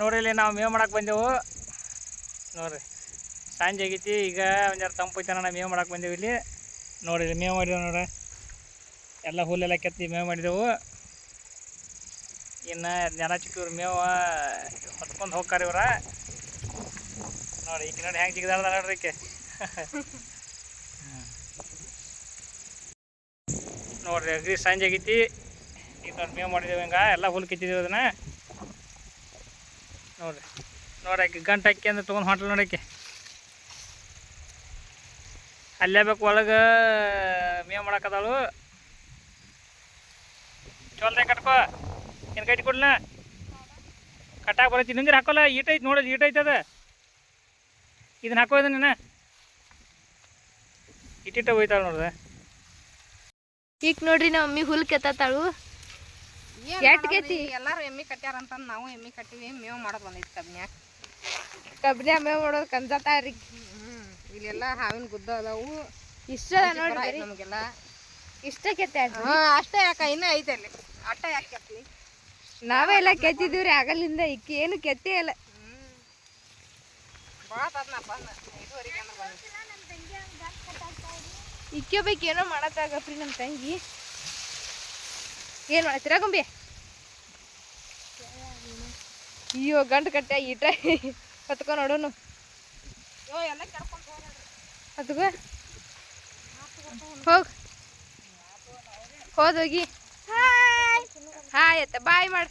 ನೋಡ್ರಿ ಇಲ್ಲಿ ನಾವು ಮೇವು ಮಾಡಕ್ಕೆ ಬಂದೆವು ನೋಡ್ರಿ. ಸಂಜೆ ಆಗೈತಿ, ಈಗ ಒಂಜಾರು ತಂಪು ಐತೆ ನಾವು ಮೇವು ಮಾಡಕ್ಕೆ ಬಂದೆವು ಇಲ್ಲಿ. ನೋಡ್ರಿ ಇಲ್ಲಿ ಮೇವು ಮಾಡಿದೆವು ನೋಡ್ರಿ, ಎಲ್ಲ ಹುಲ್ಲೆಲ್ಲ ಕೆತ್ತಿ ಮೇವು ಮಾಡಿದೆವು. ಇನ್ನು ಜನ ಚಿಕ್ಕವ್ರು ಮೇವು ಹೊತ್ಕೊಂಡು ಹೋಗ್ತಾರೆ ಇವ್ರ. ನೋಡಿ ಈಕೆ ನೋಡಿ ಹೆಂಗೆ ಜಿಗದಾಡ್ದ ನೋಡ್ರಿ ಈಕೆ. ನೋಡ್ರಿ ಅಗ್ರಿ ಸಂಜೆ ಆಗೈತಿ, ಈಗ ನೋಡಿ ಮೇವು ಮಾಡಿದೇವೆ. ಹಿಂಗೆ ಎಲ್ಲ ಹುಲ್ಲು ಕಿತ್ತಿದ್ದೇವೆ ಅದನ್ನು ನೋಡ್ರಿ. ಆಕೆ ಗಂಟು ಹಾಕಿ ಅಂದ್ರೆ ತೊಗೊಂಡು ಹೊಂಟಲ್ ನೋಡಕ್ಕೆ. ಅಲ್ಲೇ ಬೇಕು ಒಳಗೆ ಮೇವು ಮಾಡಕ್ಕದಾಳು. ಚೋಲ್ದೆ ಕಟ್ಕೋ, ಏನು ಕಟ್ಟಿ ಕೊಡ್ಲ ಕಟ್ಟಾಕ ಬರತ್ತಿ. ನಿಂದಿರು ಹಾಕೋಲ್ಲ, ಈಟೈತೆ ನೋಡೋದು, ಈಟೈತೆ ಅದ. ಇದನ್ನ ಹಾಕೋ, ಇದನ್ನ ಇಟ್ಟಿಟ್ಟ ಹೋಯ್ತಾಳ ನೋಡ್ದೆ. ಈಗ ನೋಡ್ರಿ ನಮ್ಮ ಮಮ್ಮಿ ಹುಲ್ ಕೆತ್ತಾಳು. ಎಲ್ಲಾರು ಎಮ್ಮಿ ಕಟ್ಟ್ಯಾರಂತ ನಾವು ಎಮ್ಮಿ ಕಟ್ಟಿವಿ. ಮೇವು ಮಾಡೋದು ಬಂದೈತಿ ಕಬ್ನ್ಯಾಗ. ಕಬ್ನ್ಯಾಗ ಮೇವು ಮಾಡೋದು ಕಂಜಾತಾರಿ. ಇಲ್ಲೆಲ್ಲ ಹಾವಿನ ಗುದ್ದ ಅದಾವು. ಇಷ್ಟ ನೋಡಿ ನಮಗೆಲ್ಲ ಇಷ್ಟ ಕೆತ್ತ. ಅಷ್ಟೇ ಯಾಕ ಇನ್ನೂ ಐತೆ ಅಲ್ಲಿ. ಅಟ್ಟ ಯಾಕೆ ಕೆತ್ತಲಿ? ನಾವೆಲ್ಲ ಕೆತ್ತಿದೀವ್ರಿ ಆಗಲಿಂದ. ಇಕ್ಕಿ ಏನು ಕೆತ್ತೇ ಇಲ್ಲ. ಇಕ್ಕೆ ಬೇಕು ಏನೋ ಮಾಡತ್ತಾಗಪ್ರಿ ನಮ್ಮ ತಂಗಿ. ಏನು ಮಾಡ್ತೀರಾ ಗೊಂಬೆ? ಅಯ್ಯೋ ಗಂಟು ಕಟ್ಟ ಈಟ ಹೊತ್ಕೊ ನೋಡೋನು. ಹೊತ್ಕೊ ಹೋಗಿ ಹಾಯ್ ಅತ್ತ ಬಾಯ್ ಮಾಡು.